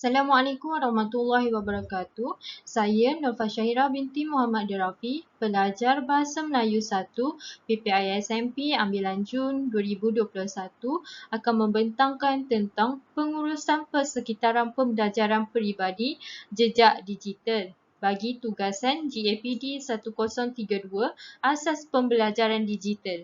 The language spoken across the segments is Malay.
Assalamualaikum warahmatullahi wabarakatuh. Saya Nurfa Syahira binti Muhammad Dirafi, pelajar Bahasa Melayu 1 PPI SMP ambilan Jun 2021 akan membentangkan tentang pengurusan persekitaran pembelajaran peribadi jejak digital bagi tugasan GAPD 1032 Asas Pembelajaran Digital.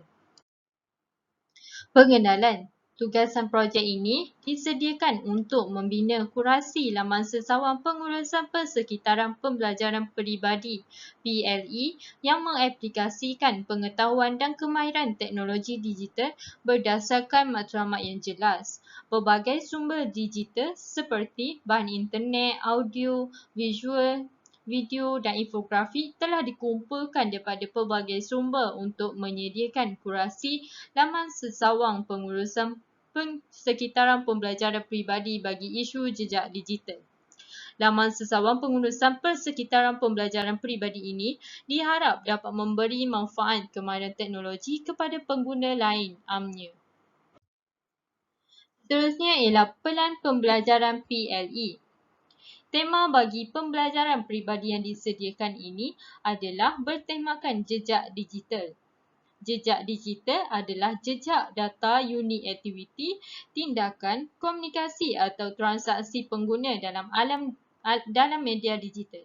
Pengenalan. Tugasan projek ini disediakan untuk membina kurasi laman sesawang pengurusan persekitaran pembelajaran peribadi PLE yang mengaplikasikan pengetahuan dan kemahiran teknologi digital berdasarkan matlamat yang jelas. Pelbagai sumber digital seperti bahan internet, audio, visual, video dan infografik telah dikumpulkan daripada pelbagai sumber untuk menyediakan kurasi laman sesawang pengurusan persekitaran pembelajaran peribadi bagi isu jejak digital. Laman sesawang pengurusan persekitaran pembelajaran peribadi ini diharap dapat memberi manfaat kemahiran teknologi kepada pengguna lain amnya. Seterusnya ialah pelan pembelajaran PLE. Tema bagi pembelajaran peribadi yang disediakan ini adalah bertemakan jejak digital. Jejak digital adalah jejak data unit aktiviti, tindakan, komunikasi atau transaksi pengguna dalam media digital.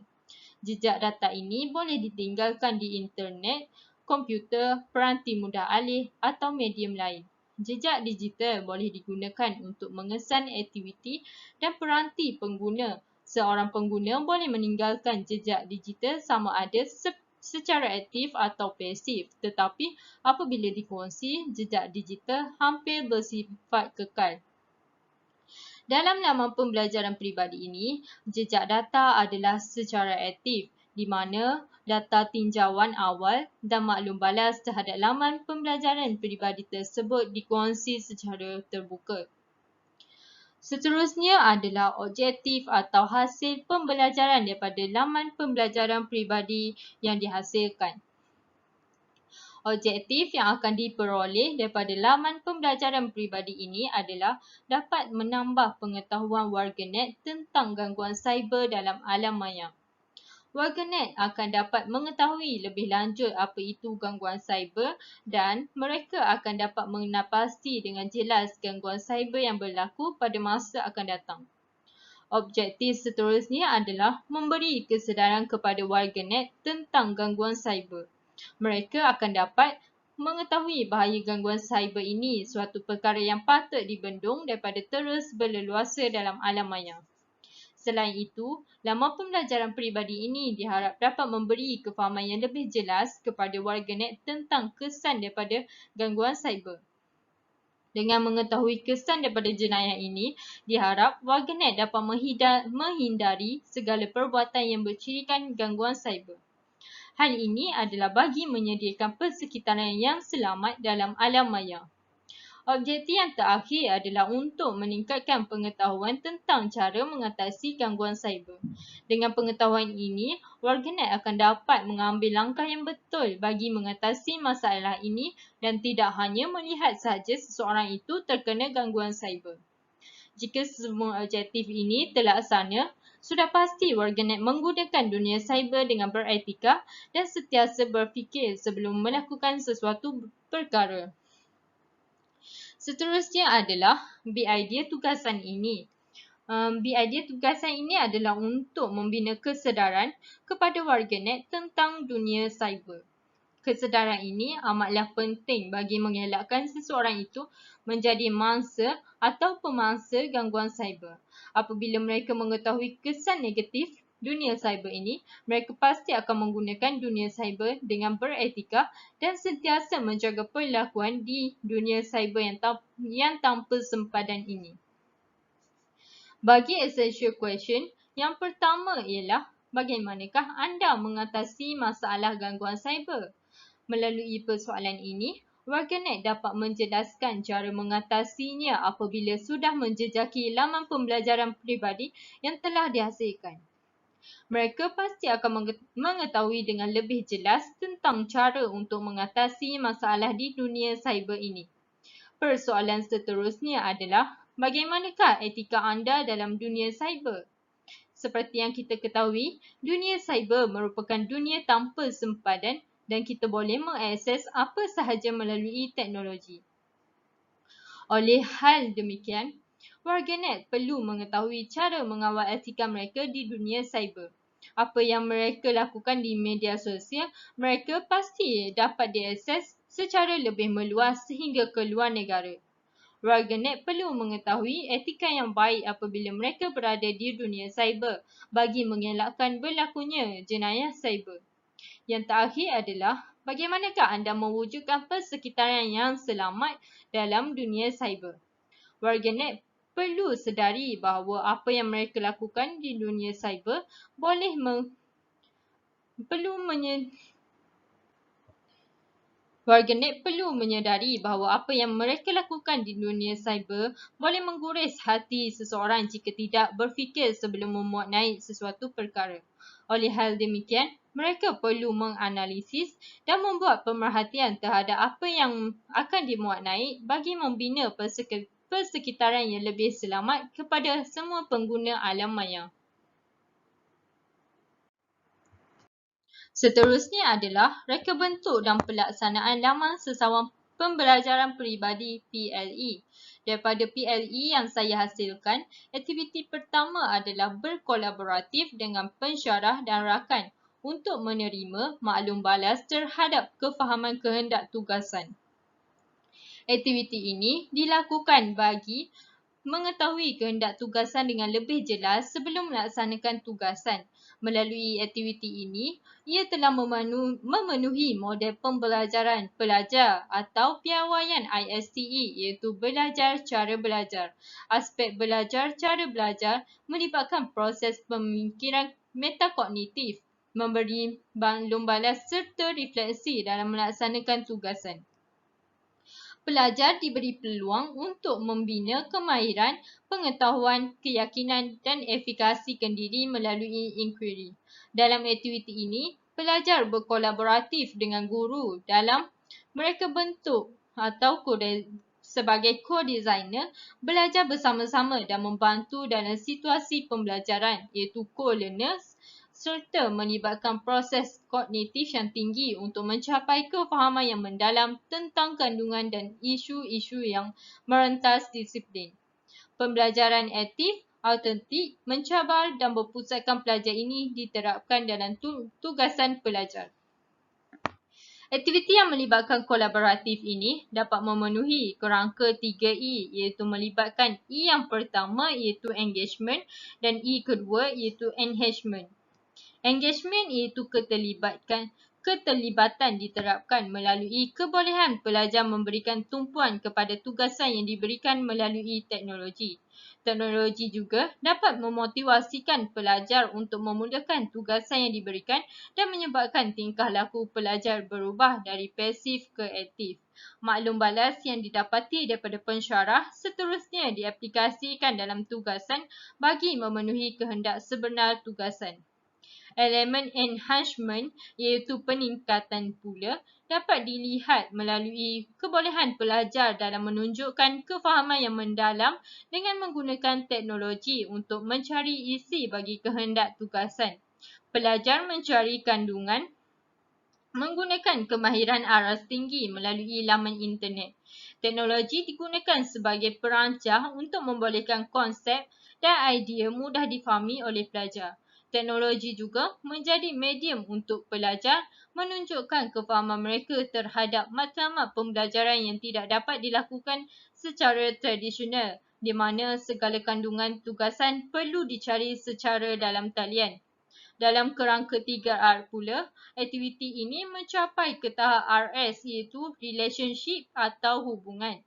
Jejak data ini boleh ditinggalkan di internet, komputer, peranti mudah alih atau medium lain. Jejak digital boleh digunakan untuk mengesan aktiviti dan peranti pengguna. Seorang pengguna boleh meninggalkan jejak digital sama ada secara aktif atau pasif, tetapi apabila dikongsi, jejak digital hampir bersifat kekal. Dalam laman pembelajaran peribadi ini, jejak data adalah secara aktif, di mana data tinjauan awal dan maklum balas terhadap laman pembelajaran peribadi tersebut dikongsi secara terbuka. Seterusnya adalah objektif atau hasil pembelajaran daripada laman pembelajaran peribadi yang dihasilkan. Objektif yang akan diperoleh daripada laman pembelajaran peribadi ini adalah dapat menambah pengetahuan warganet tentang gangguan cyber dalam alam maya. Warganet akan dapat mengetahui lebih lanjut apa itu gangguan cyber dan mereka akan dapat mengenalpasti dengan jelas gangguan cyber yang berlaku pada masa akan datang. Objektif seterusnya adalah memberi kesedaran kepada warganet tentang gangguan cyber. Mereka akan dapat mengetahui bahawa gangguan cyber ini suatu perkara yang patut dibendung daripada terus berleluasa dalam alam maya. Selain itu, laman pembelajaran peribadi ini diharap dapat memberi kefahaman yang lebih jelas kepada warganet tentang kesan daripada gangguan cyber. Dengan mengetahui kesan daripada jenayah ini, diharap warganet dapat menghindari segala perbuatan yang bercirikan gangguan cyber. Hal ini adalah bagi menyediakan persekitaran yang selamat dalam alam maya. Objektif yang terakhir adalah untuk meningkatkan pengetahuan tentang cara mengatasi gangguan cyber. Dengan pengetahuan ini, warganet akan dapat mengambil langkah yang betul bagi mengatasi masalah ini dan tidak hanya melihat sahaja seseorang itu terkena gangguan cyber. Jika semua objektif ini terlaksana, sudah pasti warganet menggunakan dunia cyber dengan beretika dan sentiasa berfikir sebelum melakukan sesuatu perkara. Seterusnya adalah idea tugasan ini. Idea tugasan ini adalah untuk membina kesedaran kepada warganet tentang dunia cyber. Kesedaran ini amatlah penting bagi mengelakkan seseorang itu menjadi mangsa atau pemangsa gangguan cyber. Apabila mereka mengetahui kesan negatif dunia cyber ini, mereka pasti akan menggunakan dunia cyber dengan beretika dan sentiasa menjaga perlakuan di dunia cyber yang tanpa sempadan ini. Bagi essential question, yang pertama ialah bagaimanakah anda mengatasi masalah gangguan cyber? Melalui persoalan ini, warganet dapat menjelaskan cara mengatasinya apabila sudah menjejaki laman pembelajaran peribadi yang telah dihasilkan. Mereka pasti akan mengetahui dengan lebih jelas tentang cara untuk mengatasi masalah di dunia cyber ini. Persoalan seterusnya adalah Bagaimanakah etika anda dalam dunia cyber? Seperti yang kita ketahui, dunia cyber merupakan dunia tanpa sempadan dan kita boleh mengakses apa sahaja melalui teknologi. Oleh hal demikian, warganet perlu mengetahui cara mengawal etika mereka di dunia cyber. Apa yang mereka lakukan di media sosial, mereka pasti dapat diakses secara lebih meluas sehingga ke luar negara. Warganet perlu mengetahui etika yang baik apabila mereka berada di dunia cyber bagi mengelakkan berlakunya jenayah cyber. Yang terakhir adalah bagaimanakah anda mewujudkan persekitaran yang selamat dalam dunia cyber. Warganet perlu sedari bahawa apa yang mereka lakukan di dunia cyber Warganet perlu menyedari bahawa apa yang mereka lakukan di dunia cyber boleh mengguris hati seseorang jika tidak berfikir sebelum memuat naik sesuatu perkara. Oleh hal demikian, mereka perlu menganalisis dan membuat pemerhatian terhadap apa yang akan dimuat naik bagi membina persekitaran yang lebih selamat kepada semua pengguna alam maya. Seterusnya adalah reka bentuk dan pelaksanaan laman sesawan pembelajaran peribadi PLE. Daripada PLE yang saya hasilkan, aktiviti pertama adalah berkolaboratif dengan pensyarah dan rakan untuk menerima maklum balas terhadap kefahaman kehendak tugasan. Aktiviti ini dilakukan bagi mengetahui kehendak tugasan dengan lebih jelas sebelum melaksanakan tugasan. Melalui aktiviti ini, ia telah memenuhi model pembelajaran pelajar atau piawaian ISTE iaitu belajar cara belajar. Aspek belajar cara belajar melibatkan proses pemikiran metakognitif, memberi maklum balas serta refleksi dalam melaksanakan tugasan. Pelajar diberi peluang untuk membina kemahiran, pengetahuan, keyakinan dan efikasi diri melalui inquiry. Dalam aktiviti ini, pelajar berkolaboratif dengan guru dalam mereka bentuk atau sebagai co-designer, belajar bersama-sama dan membantu dalam situasi pembelajaran iaitu co-learners serta melibatkan proses kognitif yang tinggi untuk mencapai kefahaman yang mendalam tentang kandungan dan isu-isu yang merentas disiplin. Pembelajaran aktif, autentik, mencabar dan berpusatkan pelajar ini diterapkan dalam tugasan pelajar. Aktiviti yang melibatkan kolaboratif ini dapat memenuhi kerangka 3E iaitu melibatkan E yang pertama iaitu engagement dan E kedua iaitu enhancement. Engagement iaitu keterlibatan diterapkan melalui kebolehan pelajar memberikan tumpuan kepada tugasan yang diberikan melalui teknologi. Teknologi juga dapat memotivasikan pelajar untuk memudahkan tugasan yang diberikan dan menyebabkan tingkah laku pelajar berubah dari pasif ke aktif. Maklum balas yang didapati daripada pensyarah seterusnya diaplikasikan dalam tugasan bagi memenuhi kehendak sebenar tugasan. Elemen enhancement iaitu peningkatan pula dapat dilihat melalui kebolehan pelajar dalam menunjukkan kefahaman yang mendalam dengan menggunakan teknologi untuk mencari isi bagi kehendak tugasan. Pelajar mencari kandungan menggunakan kemahiran aras tinggi melalui laman internet. Teknologi digunakan sebagai perancah untuk membolehkan konsep dan idea mudah difahami oleh pelajar. Teknologi juga menjadi medium untuk pelajar menunjukkan kefahaman mereka terhadap matlamat pembelajaran yang tidak dapat dilakukan secara tradisional, di mana segala kandungan tugasan perlu dicari secara dalam talian. Dalam kerangka 3R pula, aktiviti ini mencapai ke tahap RS iaitu relationship atau hubungan.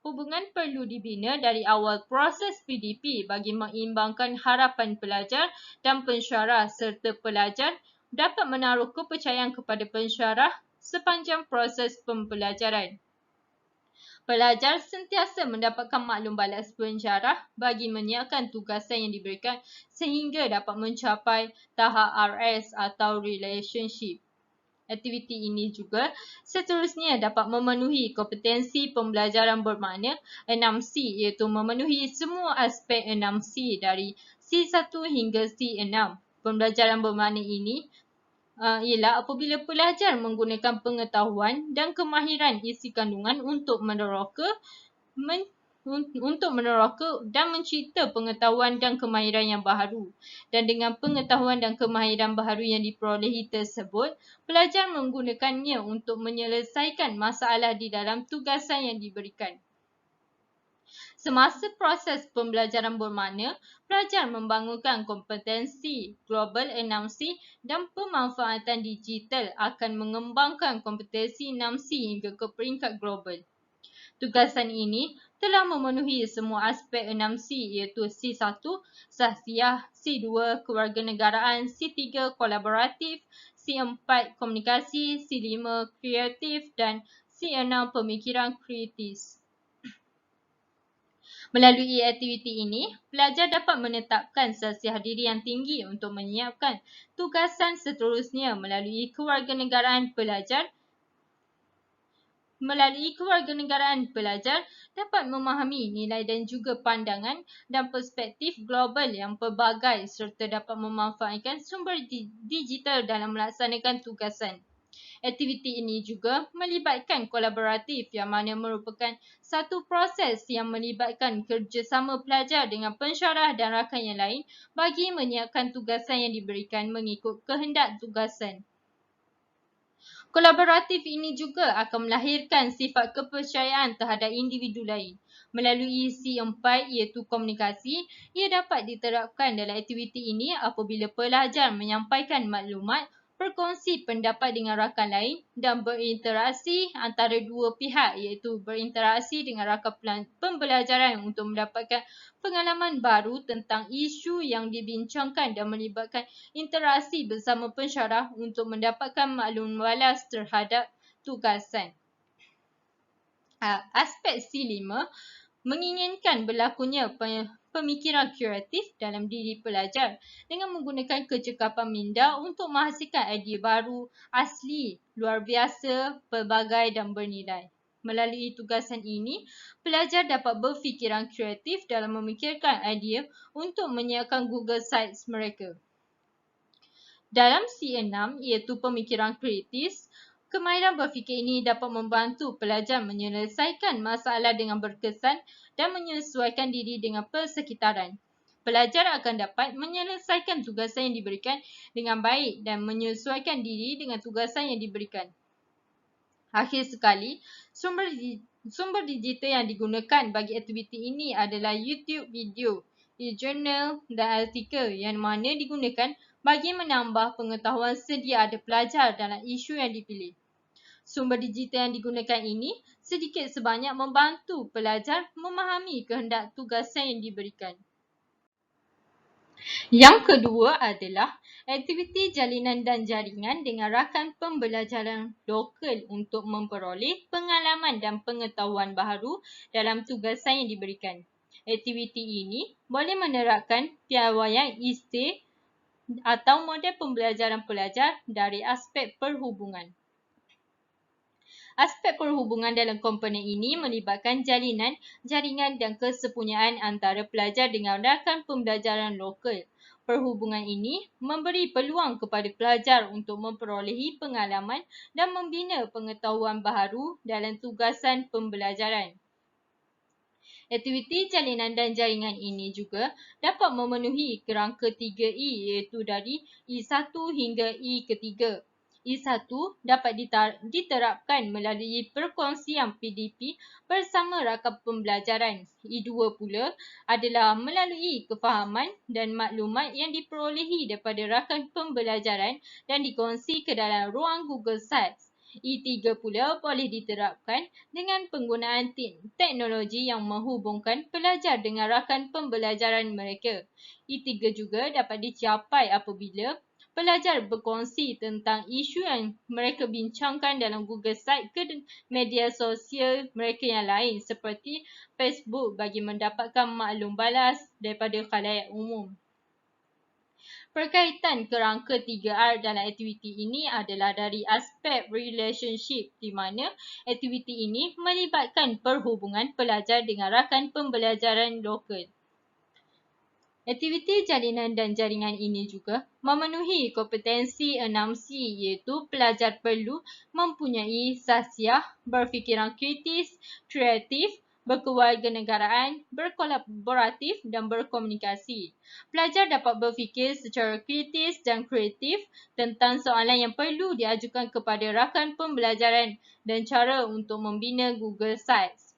Hubungan perlu dibina dari awal proses PDP bagi mengimbangkan harapan pelajar dan pensyarah serta pelajar dapat menaruh kepercayaan kepada pensyarah sepanjang proses pembelajaran. Pelajar sentiasa mendapatkan maklum balas pensyarah bagi menyiapkan tugasan yang diberikan sehingga dapat mencapai tahap RS atau relationship. Aktiviti ini juga seterusnya dapat memenuhi kompetensi pembelajaran bermakna 6C, iaitu memenuhi semua aspek 6C dari C1 hingga C6. Pembelajaran bermakna ini ialah apabila pelajar menggunakan pengetahuan dan kemahiran isi kandungan untuk meneroka dan mencipta pengetahuan dan kemahiran yang baharu. Dan dengan pengetahuan dan kemahiran baharu yang diperolehi tersebut, pelajar menggunakannya untuk menyelesaikan masalah di dalam tugasan yang diberikan. Semasa proses pembelajaran bermakna, pelajar membangunkan kompetensi global 6C dan pemanfaatan digital akan mengembangkan kompetensi 6C hingga ke peringkat global. Tugasan ini telah memenuhi semua aspek 6C, iaitu C1, sahsiah, C2, kewarganegaraan, C3, kolaboratif, C4, komunikasi, C5, kreatif dan C6, pemikiran kritis. Melalui aktiviti ini, pelajar dapat menetapkan sahsiah diri yang tinggi untuk menyiapkan tugasan seterusnya melalui kewarganegaraan pelajar. Melalui kewarganegaraan, pelajar dapat memahami nilai dan juga pandangan dan perspektif global yang pelbagai serta dapat memanfaatkan sumber digital dalam melaksanakan tugasan. Aktiviti ini juga melibatkan kolaboratif yang mana merupakan satu proses yang melibatkan kerjasama pelajar dengan pensyarah dan rakan yang lain bagi menyiapkan tugasan yang diberikan mengikut kehendak tugasan. Kolaboratif ini juga akan melahirkan sifat kepercayaan terhadap individu lain. Melalui C4 iaitu komunikasi, ia dapat diterapkan dalam aktiviti ini apabila pelajar menyampaikan maklumat, berkongsi pendapat dengan rakan lain dan berinteraksi antara dua pihak, iaitu berinteraksi dengan rakan pembelajaran untuk mendapatkan pengalaman baru tentang isu yang dibincangkan dan melibatkan interaksi bersama pensyarah untuk mendapatkan maklum balas terhadap tugasan. Aspek C5 menginginkan berlakunya pemikiran kreatif dalam diri pelajar dengan menggunakan kecekapan minda untuk menghasilkan idea baru, asli, luar biasa, pelbagai dan bernilai. Melalui tugasan ini, pelajar dapat berfikiran kreatif dalam memikirkan idea untuk menyiapkan Google Sites mereka. Dalam C6 iaitu pemikiran kritis, kemahiran berfikir ini dapat membantu pelajar menyelesaikan masalah dengan berkesan dan menyesuaikan diri dengan persekitaran. Pelajar akan dapat menyelesaikan tugasan yang diberikan dengan baik dan menyesuaikan diri dengan tugasan yang diberikan. Akhir sekali, sumber digital yang digunakan bagi aktiviti ini adalah YouTube video, e-journal dan artikel yang mana digunakan bagi menambah pengetahuan sedia ada pelajar dalam isu yang dipilih. Sumber digital yang digunakan ini sedikit sebanyak membantu pelajar memahami kehendak tugasan yang diberikan. Yang kedua adalah aktiviti jalinan dan jaringan dengan rakan pembelajaran lokal untuk memperoleh pengalaman dan pengetahuan baharu dalam tugasan yang diberikan. Aktiviti ini boleh menerapkan piawaian ISTE atau model pembelajaran pelajar dari aspek perhubungan. Aspek perhubungan dalam komponen ini melibatkan jalinan, jaringan dan kesepunyaan antara pelajar dengan rakan pembelajaran lokal. Perhubungan ini memberi peluang kepada pelajar untuk memperolehi pengalaman dan membina pengetahuan baharu dalam tugasan pembelajaran. Aktiviti jalinan dan jaringan ini juga dapat memenuhi kerangka 3E iaitu dari E1 hingga E3. E1 dapat diterapkan melalui perkongsian PDP bersama rakan pembelajaran. E2 pula adalah melalui kefahaman dan maklumat yang diperolehi daripada rakan pembelajaran dan dikongsi ke dalam ruang Google Sites. E3 pula boleh diterapkan dengan penggunaan teknologi yang menghubungkan pelajar dengan rakan pembelajaran mereka. E3 juga dapat dicapai apabila pelajar berkongsi tentang isu yang mereka bincangkan dalam Google Site ke media sosial mereka yang lain seperti Facebook bagi mendapatkan maklum balas daripada khalayak umum. Perkaitan kerangka 3R dalam aktiviti ini adalah dari aspek relationship, di mana aktiviti ini melibatkan perhubungan pelajar dengan rakan pembelajaran lokal. Aktiviti jalinan dan jaringan ini juga memenuhi kompetensi 6C, iaitu pelajar perlu mempunyai sasiah, berfikiran kritis, kreatif, berkewarganegaraan, berkolaboratif dan berkomunikasi. Pelajar dapat berfikir secara kritis dan kreatif tentang soalan yang perlu diajukan kepada rakan pembelajaran dan cara untuk membina Google Sites.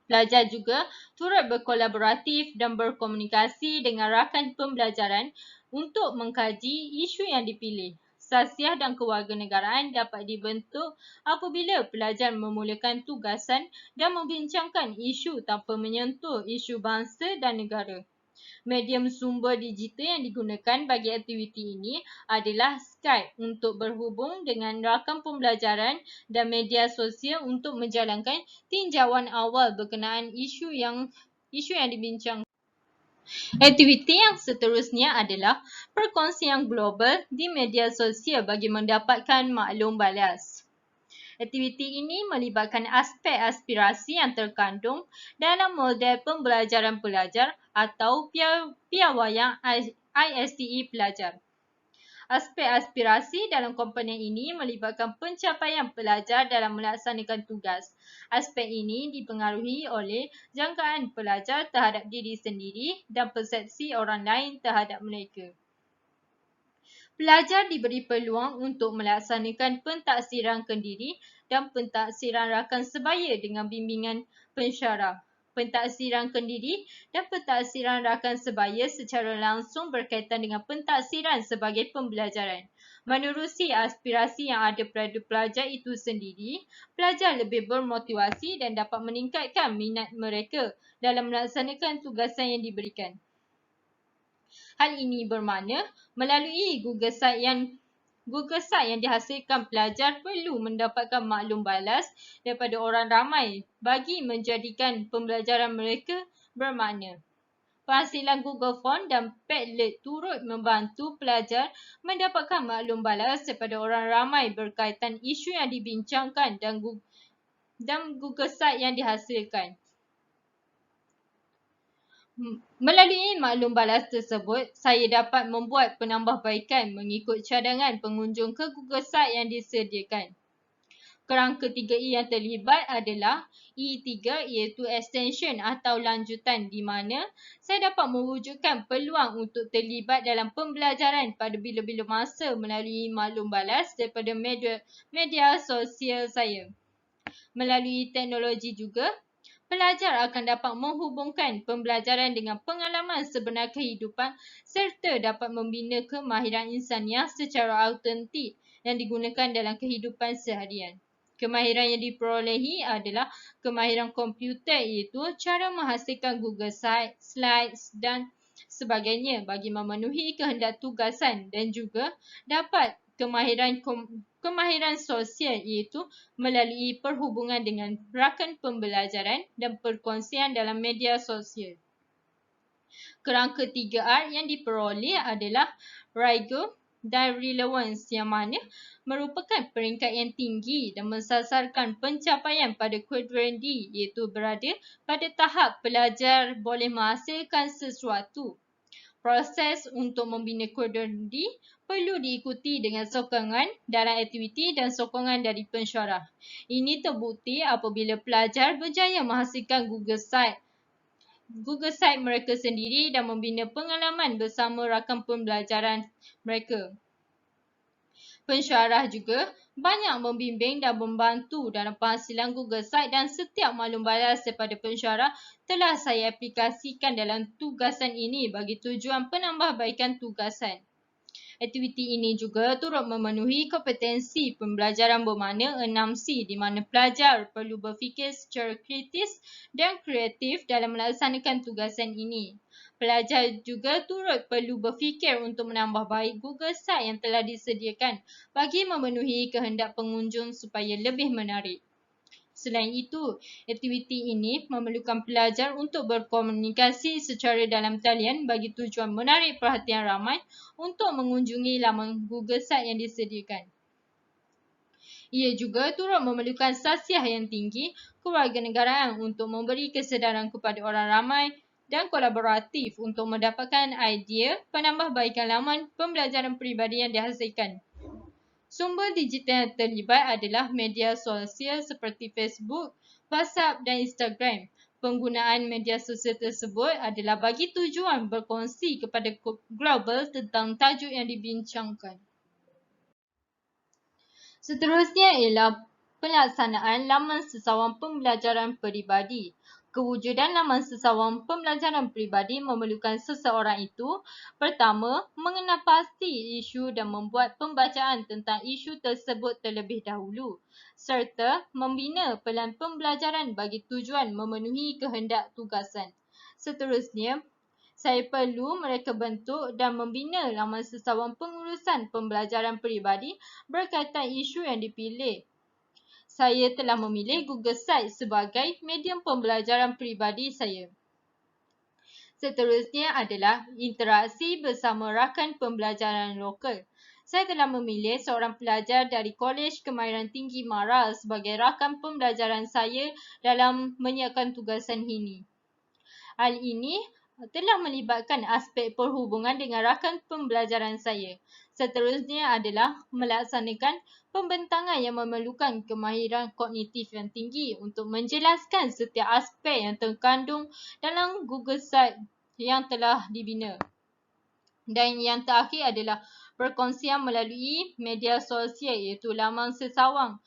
Pelajar juga turut berkolaboratif dan berkomunikasi dengan rakan pembelajaran untuk mengkaji isu yang dipilih. Sasiah dan kewarganegaraan dapat dibentuk apabila pelajar memulakan tugasan dan membincangkan isu tanpa menyentuh isu bangsa dan negara. Medium sumber digital yang digunakan bagi aktiviti ini adalah Skype untuk berhubung dengan rakan pembelajaran dan media sosial untuk menjalankan tinjauan awal berkenaan isu yang dibincangkan. Aktiviti yang seterusnya adalah perkongsian global di media sosial bagi mendapatkan maklum balas. Aktiviti ini melibatkan aspek aspirasi yang terkandung dalam model pembelajaran pelajar atau piawaian ISTE pelajar. Aspek aspirasi dalam komponen ini melibatkan pencapaian pelajar dalam melaksanakan tugas. Aspek ini dipengaruhi oleh jangkaan pelajar terhadap diri sendiri dan persepsi orang lain terhadap mereka. Pelajar diberi peluang untuk melaksanakan pentaksiran kendiri dan pentaksiran rakan sebaya dengan bimbingan pensyarah. Pentaksiran kendiri dan pentaksiran rakan sebaya secara langsung berkaitan dengan pentaksiran sebagai pembelajaran. Menerusi aspirasi yang ada pada pelajar itu sendiri, pelajar lebih bermotivasi dan dapat meningkatkan minat mereka dalam melaksanakan tugasan yang diberikan. Hal ini bermakna melalui Google Site yang dihasilkan pelajar perlu mendapatkan maklum balas daripada orang ramai bagi menjadikan pembelajaran mereka bermakna. Penghasilan Google Form dan Padlet turut membantu pelajar mendapatkan maklum balas daripada orang ramai berkaitan isu yang dibincangkan dan Google Site yang dihasilkan. Melalui maklum balas tersebut, saya dapat membuat penambahbaikan mengikut cadangan pengunjung ke Google Site yang disediakan. Kerangka 3E yang terlibat adalah E3, iaitu extension atau lanjutan, di mana saya dapat mewujudkan peluang untuk terlibat dalam pembelajaran pada bila-bila masa melalui maklum balas daripada media sosial saya. Melalui teknologi juga, pelajar akan dapat menghubungkan pembelajaran dengan pengalaman sebenar kehidupan serta dapat membina kemahiran insaniah secara autentik yang digunakan dalam kehidupan seharian. Kemahiran yang diperolehi adalah kemahiran komputer, iaitu cara menghasilkan Google Slides dan sebagainya bagi memenuhi kehendak tugasan, dan juga dapat kemahiran sosial, iaitu melalui perhubungan dengan rakan pembelajaran dan perkongsian dalam media sosial. Kerangka 3R yang diperoleh adalah rigor dan relevance, yang mana merupakan peringkat yang tinggi dan mensasarkan pencapaian pada kuadran D, iaitu berada pada tahap pelajar boleh menghasilkan sesuatu. Proses untuk membina kuadran D perlu diikuti dengan sokongan dalam aktiviti dan sokongan dari pensyarah. Ini terbukti apabila pelajar berjaya menghasilkan Google Site mereka sendiri dan membina pengalaman bersama rakan pembelajaran mereka. Pensyarah juga banyak membimbing dan membantu dalam penghasilan Google Site, dan setiap maklum balas daripada pensyarah telah saya aplikasikan dalam tugasan ini bagi tujuan penambahbaikan tugasan. Aktiviti ini juga turut memenuhi kompetensi pembelajaran bermakna 6C, di mana pelajar perlu berfikir secara kritis dan kreatif dalam melaksanakan tugasan ini. Pelajar juga turut perlu berfikir untuk menambah baik Google Site yang telah disediakan bagi memenuhi kehendak pengunjung supaya lebih menarik. Selain itu, aktiviti ini memerlukan pelajar untuk berkomunikasi secara dalam talian bagi tujuan menarik perhatian ramai untuk mengunjungi laman Google Site yang disediakan. Ia juga turut memerlukan sasiah yang tinggi kewarganegaraan untuk memberi kesedaran kepada orang ramai dan kolaboratif untuk mendapatkan idea penambahbaikan laman pembelajaran peribadi yang dihasilkan. Sumber digital yang terlibat adalah media sosial seperti Facebook, WhatsApp dan Instagram. Penggunaan media sosial tersebut adalah bagi tujuan berkongsi kepada global tentang tajuk yang dibincangkan. Seterusnya ialah pelaksanaan laman sesawan pembelajaran peribadi. Kewujudan laman sesawan pembelajaran peribadi memerlukan seseorang itu pertama, mengenal pasti isu dan membuat pembacaan tentang isu tersebut terlebih dahulu serta membina pelan pembelajaran bagi tujuan memenuhi kehendak tugasan. Seterusnya, saya perlu mereka bentuk dan membina laman sesawan pengurusan pembelajaran peribadi berkaitan isu yang dipilih. Saya telah memilih Google Sites sebagai medium pembelajaran peribadi saya. Seterusnya adalah interaksi bersama rakan pembelajaran lokal. Saya telah memilih seorang pelajar dari Kolej Kemahiran Tinggi Mara sebagai rakan pembelajaran saya dalam menyiapkan tugasan ini. Hal ini telah melibatkan aspek perhubungan dengan rakan pembelajaran saya. Seterusnya adalah melaksanakan pembentangan yang memerlukan kemahiran kognitif yang tinggi untuk menjelaskan setiap aspek yang terkandung dalam Google Site yang telah dibina. Dan yang terakhir adalah perkongsian melalui media sosial iaitu laman sesawang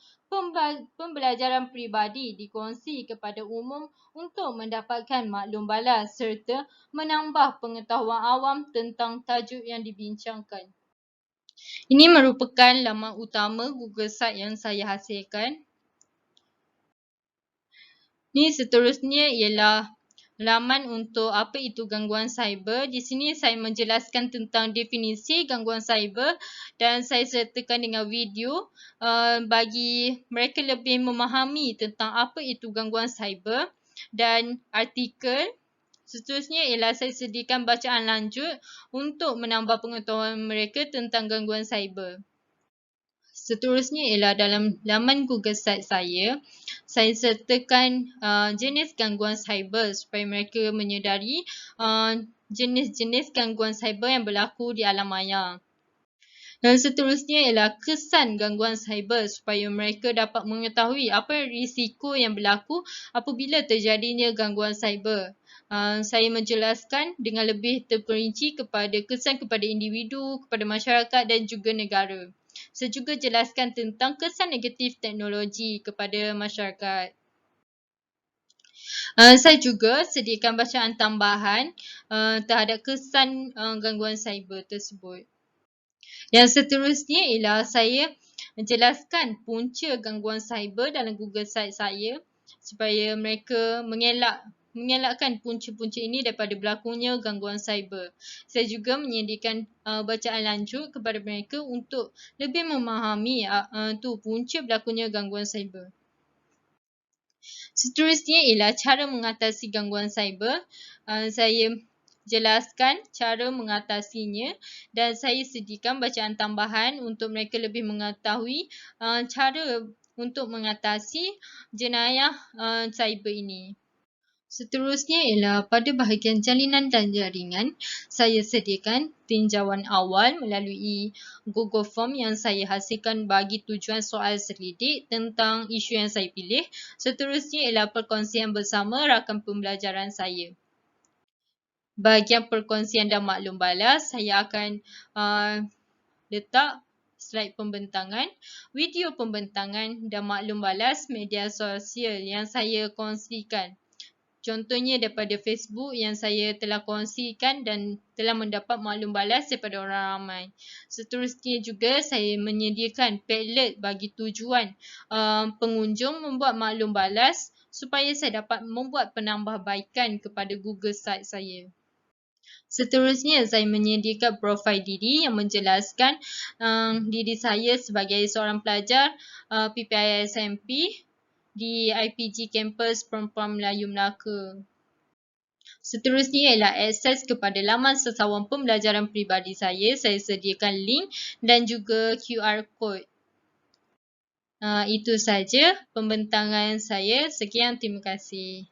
pembelajaran peribadi dikongsi kepada umum untuk mendapatkan maklum balas serta menambah pengetahuan awam tentang tajuk yang dibincangkan. Ini merupakan laman utama Google Site yang saya hasilkan. Ini seterusnya ialah laman untuk apa itu gangguan cyber. Di sini saya menjelaskan tentang definisi gangguan cyber dan saya sertakan dengan video bagi mereka lebih memahami tentang apa itu gangguan cyber dan artikel. Seterusnya ialah saya sediakan bacaan lanjut untuk menambah pengetahuan mereka tentang gangguan cyber. Seterusnya ialah dalam laman Google Site saya sertakan jenis gangguan cyber supaya mereka menyedari jenis-jenis gangguan cyber yang berlaku di alam maya. Dan seterusnya ialah kesan gangguan cyber supaya mereka dapat mengetahui apa risiko yang berlaku apabila terjadinya gangguan cyber. Saya menjelaskan dengan lebih terperinci kepada kesan kepada individu, kepada masyarakat dan juga negara. Saya juga jelaskan tentang kesan negatif teknologi kepada masyarakat. Saya juga sediakan bacaan tambahan terhadap kesan gangguan cyber tersebut. Yang seterusnya ialah saya menjelaskan punca gangguan cyber dalam Google Site saya supaya mereka mengelakkan punca-punca ini daripada berlakunya gangguan cyber. Saya juga menyediakan bacaan lanjut kepada mereka untuk lebih memahami punca berlakunya gangguan cyber. Seterusnya ialah cara mengatasi gangguan cyber. Saya jelaskan cara mengatasinya dan saya sediakan bacaan tambahan untuk mereka lebih mengetahui cara untuk mengatasi jenayah cyber ini. Seterusnya ialah pada bahagian jalinan dan jaringan, saya sediakan tinjauan awal melalui Google Form yang saya hasilkan bagi tujuan soal selidik tentang isu yang saya pilih. Seterusnya ialah perkongsian bersama rakan pembelajaran saya. Bahagian perkongsian dan maklum balas, saya akan letak slide pembentangan, video pembentangan dan maklum balas media sosial yang saya kongsikan. Contohnya daripada Facebook yang saya telah kongsikan dan telah mendapat maklum balas daripada orang ramai. Seterusnya juga saya menyediakan Padlet bagi tujuan pengunjung membuat maklum balas supaya saya dapat membuat penambahbaikan kepada Google Site saya. Seterusnya saya menyediakan profil diri yang menjelaskan diri saya sebagai seorang pelajar PPIA SMP di IPG Kampus Perempuan Melayu Melaka. Seterusnya ialah akses kepada laman Sesawan Pembelajaran Peribadi saya. Saya sediakan link dan juga QR code. Itu saja pembentangan saya. Sekian, terima kasih.